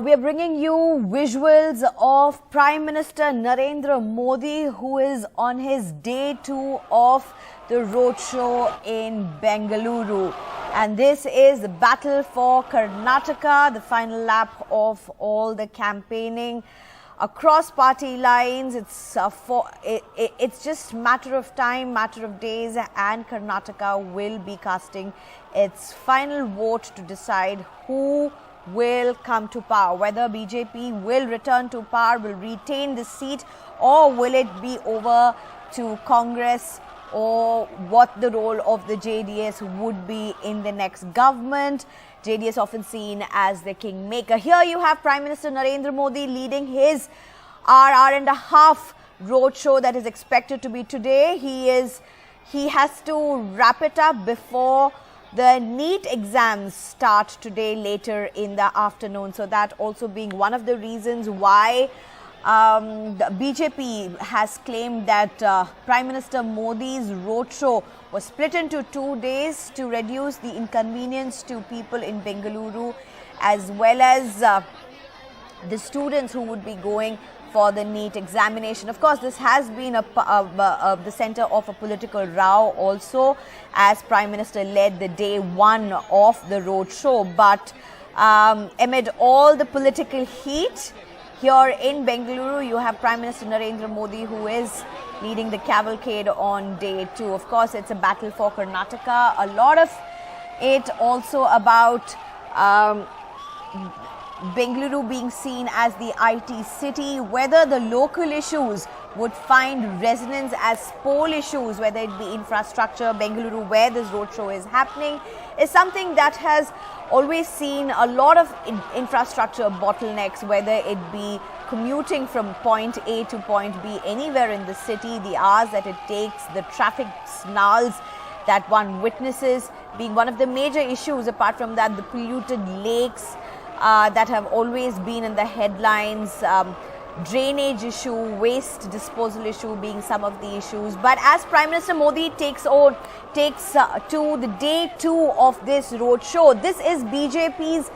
we are bringing you visuals of Prime Minister Narendra Modi, who is on his day 2 of the roadshow in Bengaluru. And this is the battle for Karnataka, the final lap of all the campaigning across party lines. It's just matter of time, matter of days, and Karnataka will be casting its final vote to decide who will come to power, whether BJP will return to power, will retain the seat, or will it be over to Congress, or what the role of the JDS would be in the next government. JDS often seen as the kingmaker. Here you have Prime Minister Narendra Modi leading his hour and a half roadshow that is expected to be today. He has to wrap it up before the NEET exams start today later in the afternoon. So that also being one of the reasons why the BJP has claimed that Prime Minister Modi's roadshow was split into 2 days to reduce the inconvenience to people in Bengaluru, as well as the students who would be going for the NEET examination. Of course, this has been the center of a political row also, as Prime Minister led the day 1 of the roadshow. But amid all the political heat, here in Bengaluru, you have Prime Minister Narendra Modi, who is leading the cavalcade on day 2. Of course, it's a battle for Karnataka. A lot of it also about Bengaluru being seen as the IT city, whether the local issues would find resonance as poll issues, whether it be infrastructure. Bengaluru, where this roadshow is happening, is something that has always seen a lot of infrastructure bottlenecks, whether it be commuting from point A to point B anywhere in the city, the hours that it takes, the traffic snarls that one witnesses being one of the major issues. Apart from that, the polluted lakes that have always been in the headlines, drainage issue, waste disposal issue being some of the issues. But as Prime Minister Modi takes to the day 2 of this roadshow, this is BJP's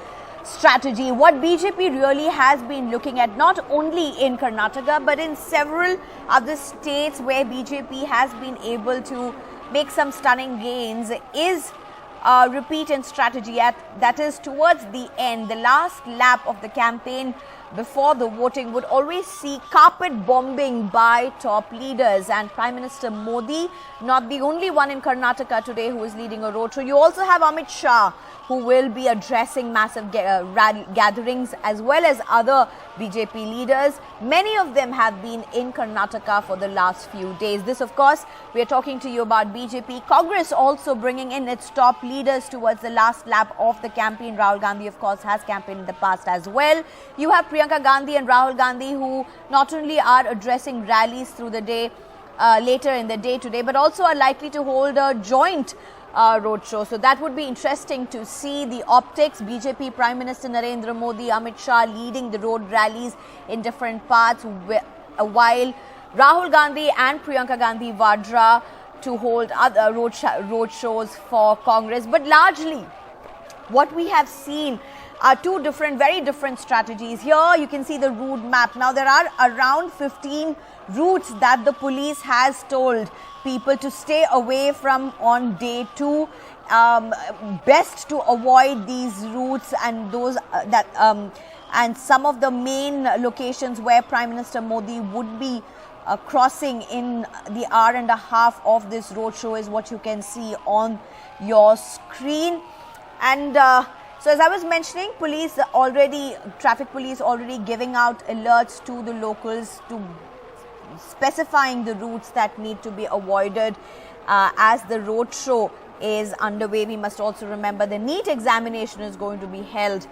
strategy. What BJP really has been looking at, not only in Karnataka but in several other states where BJP has been able to make some stunning gains, is repeat in strategy. That is, towards the end, the last lap of the campaign before the voting would always see carpet bombing by top leaders. And Prime Minister Modi, not the only one in Karnataka today who is leading a roadshow. You also have Amit Shah, who will be addressing massive gatherings, as well as other BJP leaders. Many of them have been in Karnataka for the last few days. This, of course, we are talking to you about BJP. Congress also bringing in its top leaders towards the last lap of the campaign. Rahul Gandhi, of course, has campaigned in the past as well. You have Priyanka Gandhi and Rahul Gandhi, who not only are addressing rallies through the day, later in the day today, but also are likely to hold a joint roadshow. So that would be interesting to see the optics. BJP Prime Minister Narendra Modi, Amit Shah leading the road rallies in different parts, while Rahul Gandhi and Priyanka Gandhi Vadra to hold other roadshows for Congress. But largely, what we have seen are two very different strategies. Here you can see the route map. Now there are around 15 routes that the police has told people to stay away from on day 2. Best to avoid these routes and those and some of the main locations where Prime Minister Modi would be crossing in the hour and a half of this roadshow is what you can see on your screen. And so as I was mentioning, traffic police already giving out alerts to the locals, to specifying the routes that need to be avoided as the roadshow is underway. We must also remember the NEET examination is going to be held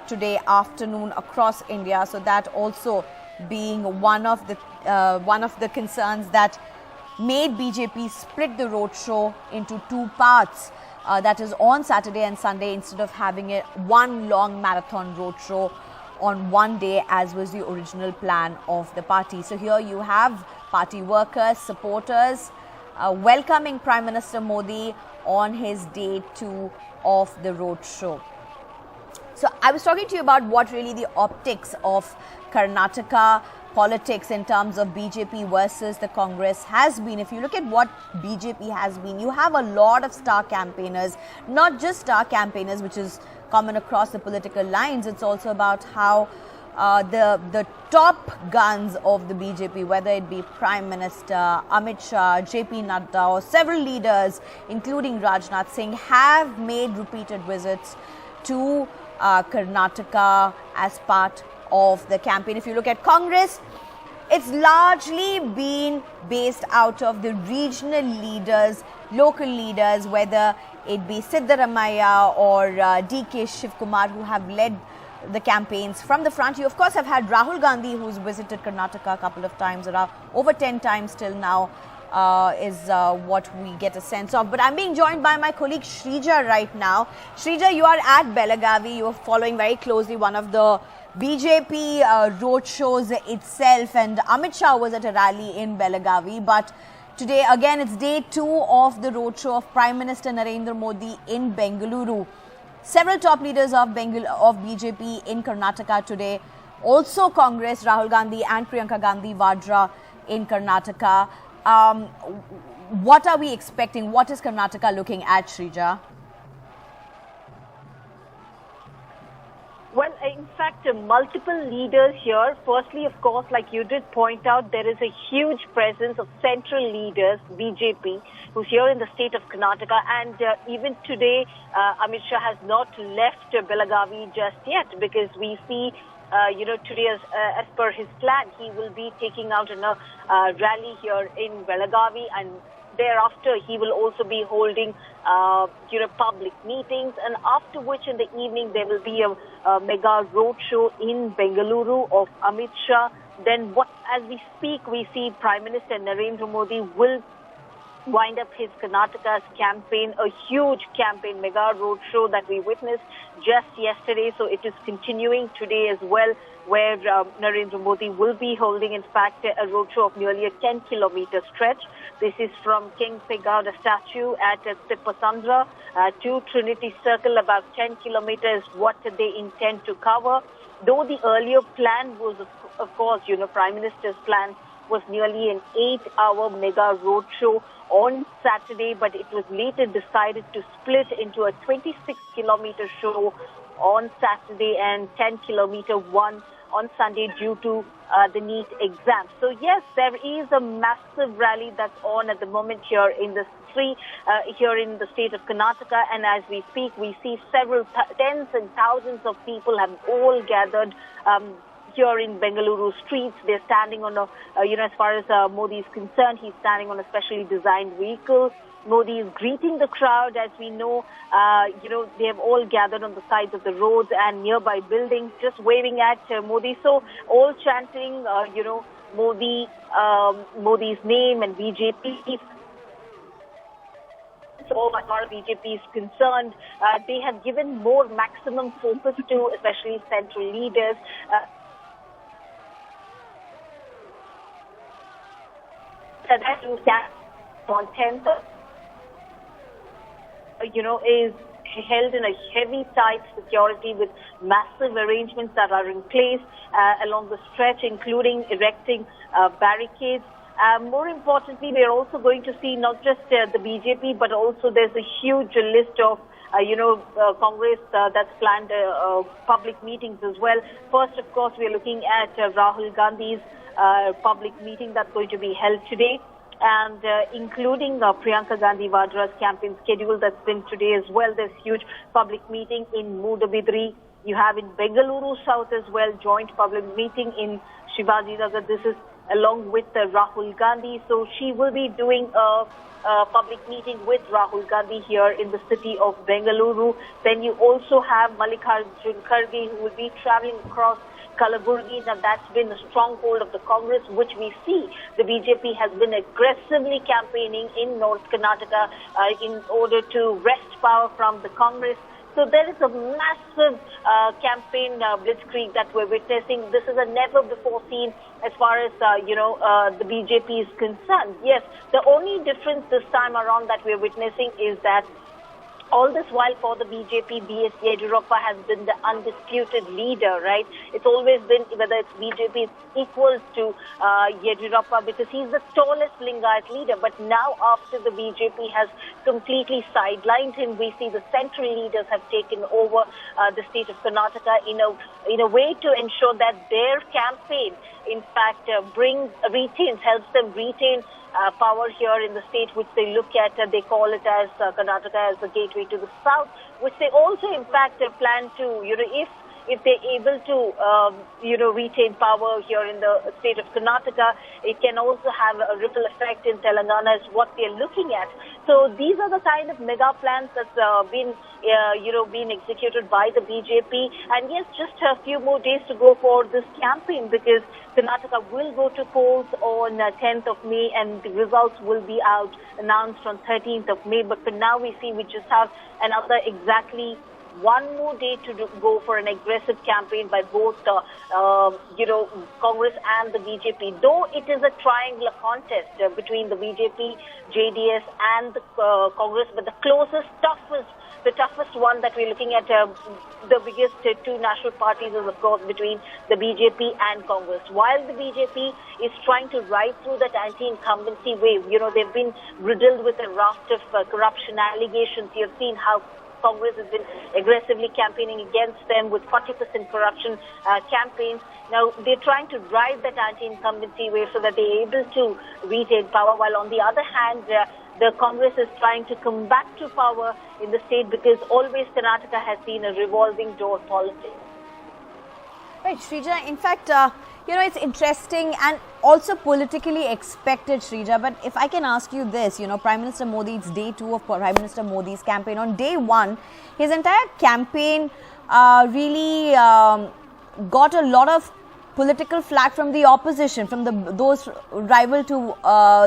today afternoon across India. So that also being one of the concerns that made BJP split the roadshow into 2 parts. That is on Saturday and Sunday, instead of having one long marathon roadshow on one day, as was the original plan of the party. So here you have party workers, supporters welcoming Prime Minister Modi on his day 2 of the roadshow. So I was talking to you about what really the optics of Karnataka politics in terms of BJP versus the Congress has been. If you look at what BJP has been, you have a lot of star campaigners, not just star campaigners, which is common across the political lines. It's also about how the top guns of the BJP, whether it be Prime Minister Amit Shah, JP Nadda, or several leaders, including Rajnath Singh, have made repeated visits to Karnataka as part of the campaign. If you look at Congress, it's largely been based out of the regional leaders, local leaders, whether it be Siddaramaiah or DK Shivkumar, who have led the campaigns from the front. You of course have had Rahul Gandhi, who's visited Karnataka a couple of times, around over 10 times till now, is what we get a sense of. But I'm being joined by my colleague Shrija right now. Shrija, you are at Belagavi. You are following very closely one of the BJP roadshows itself, and Amit Shah was at a rally in Belagavi. But today, again, it's day 2 of the roadshow of Prime Minister Narendra Modi in Bengaluru. Several top leaders of BJP in Karnataka today. Also Congress, Rahul Gandhi and Priyanka Gandhi Vadra in Karnataka. What are we expecting? What is Karnataka looking at, Shrija? Well, in fact, multiple leaders here. Firstly, of course, like you did point out, there is a huge presence of central leaders, BJP, who's here in the state of Karnataka. And even today, Amit Shah has not left Belagavi just yet, because we see, today as per his plan, he will be taking out a rally here in Belagavi, and thereafter he will also be holding public meetings, and after which in the evening there will be a mega roadshow in Bengaluru of Amit Shah. Then as we speak, we see Prime Minister Narendra Modi will wind up his Karnataka's campaign, a huge campaign, mega roadshow that we witnessed just yesterday. So it is continuing today as well, where Narendra Modi will be holding, in fact, a roadshow of nearly a 10-kilometer stretch. This is from King Pegada statue at Tippasandra to Trinity Circle, about 10 kilometers, what they intend to cover. Though the earlier plan was, of course, Prime Minister's plan was nearly an 8-hour mega roadshow on Saturday, but it was later decided to split into a 26-kilometer show on Saturday and 10-kilometer one on Sunday due to the NEET exam. So yes, there is a massive rally that's on at the moment here in the here in the state of Karnataka, and as we speak, we see several tens and thousands of people have all gathered here in Bengaluru streets. They're standing on as far as Modi is concerned, he's standing on a specially designed vehicle. Modi is greeting the crowd. As we know, they have all gathered on the sides of the roads and nearby buildings, just waving at Modi. So all chanting, Modi's name and BJP. So as far as BJP is concerned, they have given more maximum focus to especially central leaders. That on 10th, is held in a heavy, tight security with massive arrangements that are in place along the stretch, including erecting barricades. More importantly, we are also going to see not just the BJP, but also there's a huge list of Congress that's planned public meetings as well. First, of course, we are looking at Rahul Gandhi's public meeting that's going to be held today, and including Priyanka Gandhi Vadra's campaign schedule that's been today as well. There's huge public meeting in Mudabidri. You have in Bengaluru South as well, joint public meeting in Shivaji Nagar. This is along with Rahul Gandhi. So she will be doing a public meeting with Rahul Gandhi here in the city of Bengaluru. Then you also have Mallikarjun Kharge, who will be traveling across Kalaburgi. Now that's been a stronghold of the Congress, which we see the BJP has been aggressively campaigning in North Karnataka in order to wrest power from the Congress. So there is a massive campaign blitzkrieg that we're witnessing. This is a never before seen as far as, the BJP is concerned. Yes, the only difference this time around that we're witnessing is that All this while for the BJP, B.S. Yediyurappa has been the undisputed leader, right? It's always been, whether it's BJP, it's equals to Yediyurappa because he's the tallest Lingayat leader. But now after the BJP has completely sidelined him, we see the central leaders have taken over the state of Karnataka in a way to ensure that their campaign, in fact, helps them retain power here in the state, which they look at, they call it as Karnataka as the gateway to the south, which they also, in fact, plan to, if they're able to, retain power here in the state of Karnataka, it can also have a ripple effect in Telangana is what they're looking at. So these are the kind of mega plans that's been executed by the BJP. And yes, just a few more days to go for this campaign because Karnataka will go to polls on 10th of May and the results will be announced on 13th of May. But for now, we just have another exactly one more day to go for an aggressive campaign by both, Congress and the BJP. Though it is a triangular contest between the BJP, JDS and the Congress, but the toughest one that we're looking at, the biggest two national parties is, of course, between the BJP and Congress. While the BJP is trying to ride through that anti-incumbency wave, they've been riddled with a raft of corruption allegations. You've seen how Congress has been aggressively campaigning against them with 40% corruption campaigns. Now, they're trying to drive that anti-incumbency wave so that they're able to retain power, while on the other hand, the Congress is trying to come back to power in the state because always Karnataka has seen a revolving door politics. Right, Shrija. In fact, it's interesting and also politically expected, Shrija. But if I can ask you this, Prime Minister Modi, it's day 2 of Prime Minister Modi's campaign. On day 1, his entire campaign really got a lot of political flack from the opposition, from those rival to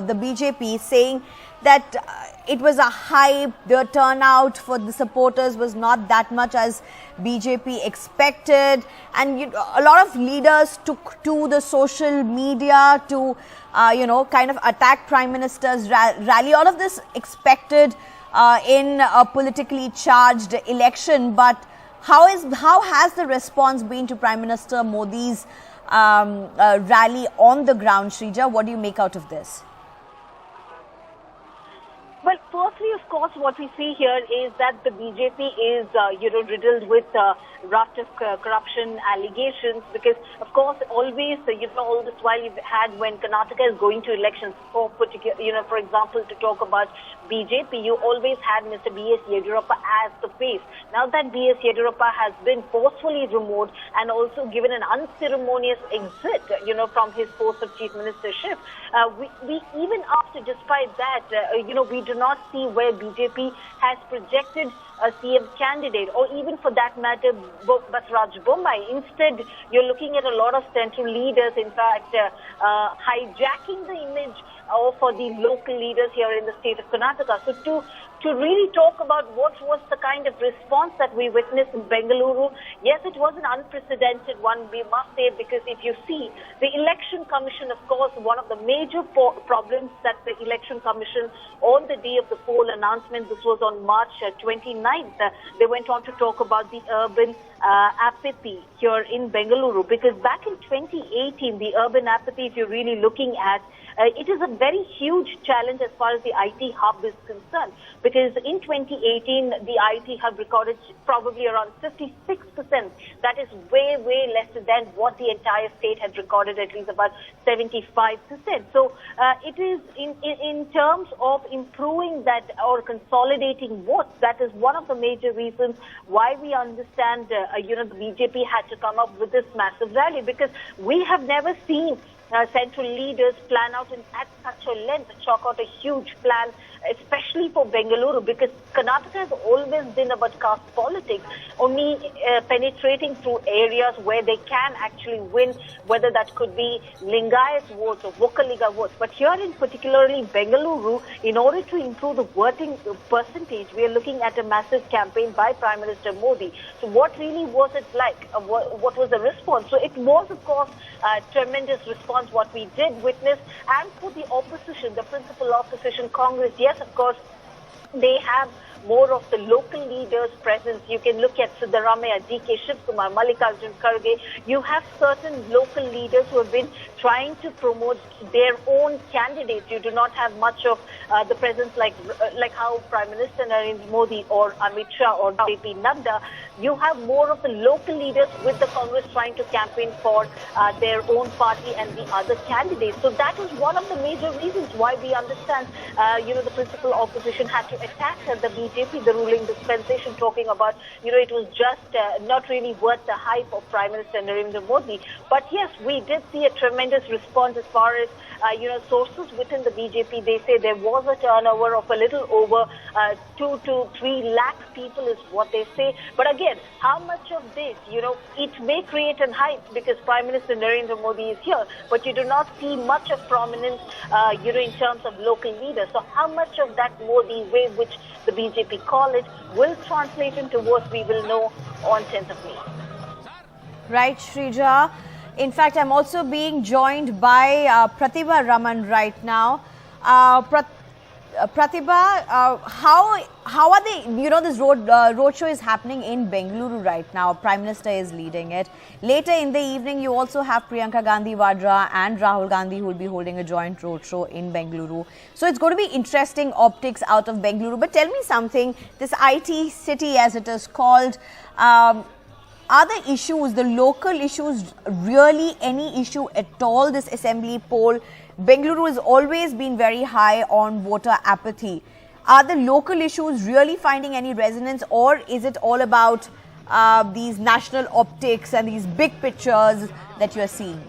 the BJP, saying that it was a hype, the turnout for the supporters was not that much as BJP expected, and a lot of leaders took to the social media to kind of attack Prime Minister's rally. All of this expected in a politically charged election, but how has the response been to Prime Minister Modi's rally on the ground, Shrija? What do you make out of this? Well, firstly, of course, what we see here is that the BJP is, riddled with raft of corruption allegations because, of course, always, all this while you've had when Karnataka is going to elections, for example, to talk about BJP, you always had Mr. B.S. Yediyurappa as the face. Now that B.S. Yediyurappa has been forcefully removed and also given an unceremonious exit, from his post of chief ministership, we even after, despite that, we do not see where BJP has projected a CM candidate, or even for that matter, Basraj Bommai. Instead, you're looking at a lot of central leaders, in fact, hijacking the image for the local leaders here in the state of Karnataka. So to really talk about what was the kind of response that we witnessed in Bengaluru, yes, it was an unprecedented one, we must say, because if you see, the Election Commission, of course, one of the major problems that the Election Commission, on the day of the poll announcement, this was on March 29th, they went on to talk about the urban apathy here in Bengaluru, because back in 2018, the urban apathy, if you're really looking at, it is a very huge challenge as far as the IT hub is concerned, because in 2018, the IT hub recorded probably around 56%. That is way, way less than what the entire state had recorded, at least about 75%. So it is in terms of improving that or consolidating votes, that is one of the major reasons why we understand, the BJP had to come up with this massive rally, because we have never seen central leaders plan out at such a length, chalk out a huge plan, especially for Bengaluru, because Karnataka has always been about caste politics, only penetrating through areas where they can actually win, whether that could be Lingayat votes or Vokaliga votes. But here in particularly Bengaluru, in order to improve the voting percentage, we are looking at a massive campaign by Prime Minister Modi. So what really was it like? What was the response? So it was, of course, a tremendous response, what we did witness. And for the opposition, the principal opposition, Congress, yes, of course, they have more of the local leaders' presence. You can look at Siddharamaiah, D.K. Shivkumar, Mallikarjun Kharge. You have certain local leaders who have been trying to promote their own candidates. You do not have much of the presence like how Prime Minister Narendra Modi or Amit Shah or J.P. Nadda. You have more of the local leaders with the Congress trying to campaign for their own party and the other candidates. So that is one of the major reasons why we understand, the principal opposition had to attack the BJP, the ruling dispensation, talking about, it was just not really worth the hype of Prime Minister Narendra Modi. But yes, we did see a tremendous response as far as sources within the BJP. They say there was a turnover of a little over 2 to 3 lakh people is what they say. But again, how much of this, it may create an hype because Prime Minister Narendra Modi is here, but you do not see much of prominence, in terms of local leaders. So how much of that Modi wave, which the BJP call it, will translate into what we will know on 10th of May? Right, Shrija. In fact, I'm also being joined by Pratibha Raman right now. Pratibha, how are they? This roadshow is happening in Bengaluru right now. Prime Minister is leading it. Later in the evening, you also have Priyanka Gandhi Vadra and Rahul Gandhi who will be holding a joint roadshow in Bengaluru. So it's going to be interesting optics out of Bengaluru. But tell me something. This IT city, as it is called. Are the issues, the local issues, really any issue at all this assembly poll? Bengaluru has always been very high on voter apathy. Are the local issues really finding any resonance, or is it all about these national optics and these big pictures that you are seeing?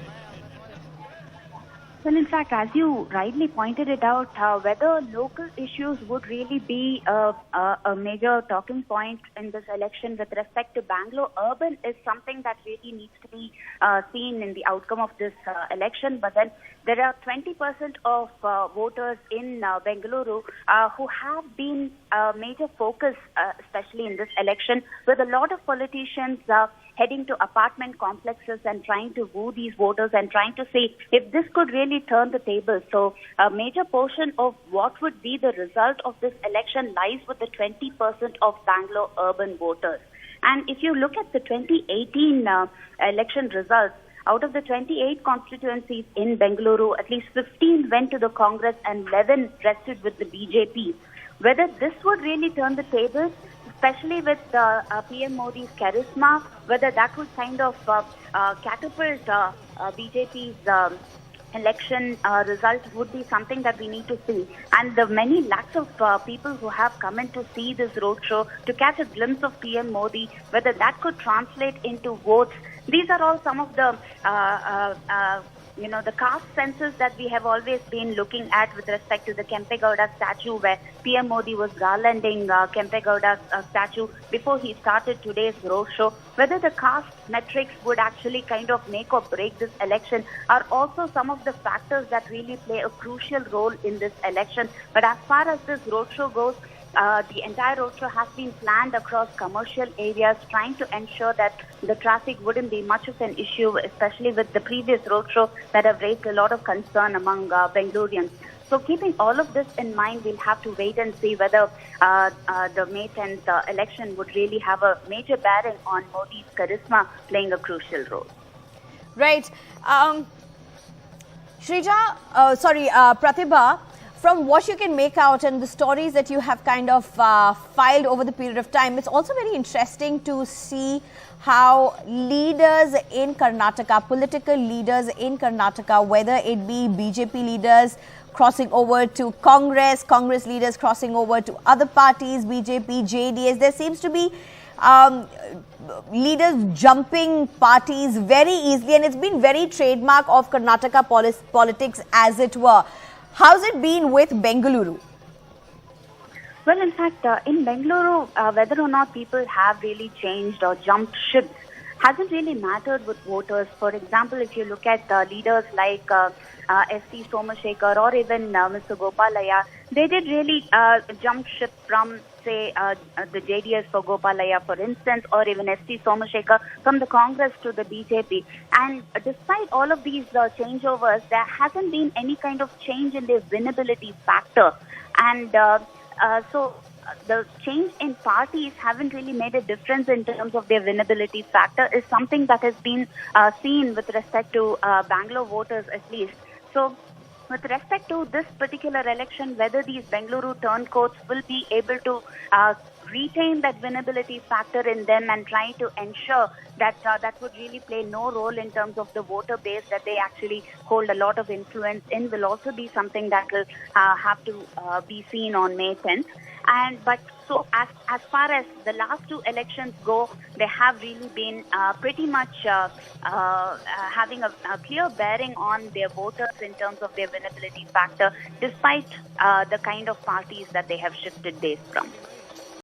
Well, in fact, as you rightly pointed it out, whether local issues would really be a major talking point in this election with respect to Bangalore urban is something that really needs to be seen in the outcome of this election. But then there are 20% of voters in Bengaluru who have been a major focus, especially in this election, with a lot of politicians heading to apartment complexes and trying to woo these voters and trying to see if this could really turn the table. So a major portion of what would be the result of this election lies with the 20% of Bangalore urban voters. And if you look at the 2018 election results, out of the 28 constituencies in Bengaluru, at least 15 went to the Congress and 11 rested with the BJP. Whether this would really turn the tables, especially with PM Modi's charisma, whether that would kind of catapult BJP's election result would be something that we need to see. And the many lakhs of people who have come in to see this roadshow, to catch a glimpse of PM Modi, whether that could translate into votes. These are all some of the the caste census that we have always been looking at with respect to the Kempe Gowda statue, where PM Modi was garlanding Kempe Gowda's statue before he started today's roadshow. Whether the caste metrics would actually kind of make or break this election are also some of the factors that really play a crucial role in this election. But as far as this roadshow goes, the entire roadshow has been planned across commercial areas, trying to ensure that the traffic wouldn't be much of an issue, especially with the previous roadshow that have raised a lot of concern among Bengalurians. So keeping all of this in mind, we'll have to wait and see whether the May 10th election would really have a major bearing on Modi's charisma playing a crucial role. Right. Pratibha, from what you can make out and the stories that you have kind of filed over the period of time, it's also very interesting to see how leaders in Karnataka, political leaders in Karnataka, whether it be BJP leaders crossing over to Congress, Congress leaders crossing over to other parties, BJP, JDS, there seems to be leaders jumping parties very easily, and it's been very trademark of Karnataka politics, as it were. How's it been with Bengaluru? Well, in fact, in Bengaluru, whether or not people have really changed or jumped ships hasn't really mattered with voters. For example, if you look at leaders like S.T. Somashekar or even Mr. Gopalaya, they did really jump ship from, say, the JDS for Gopalaya, for instance, or even S.T. Somashekar from the Congress to the BJP. And despite all of these changeovers, there hasn't been any kind of change in their winnability factor. And so the change in parties haven't really made a difference in terms of their winnability factor is something that has been seen with respect to Bangalore voters at least. So with respect to this particular election, whether these Bengaluru turncoats will be able to retain that winnability factor in them and try to ensure that that would really play no role in terms of the voter base that they actually hold a lot of influence in will also be something that will have to be seen on May 10th. But so as far as the last two elections go, they have really been pretty much having a clear bearing on their voters in terms of their winnability factor, despite the kind of parties that they have shifted base from.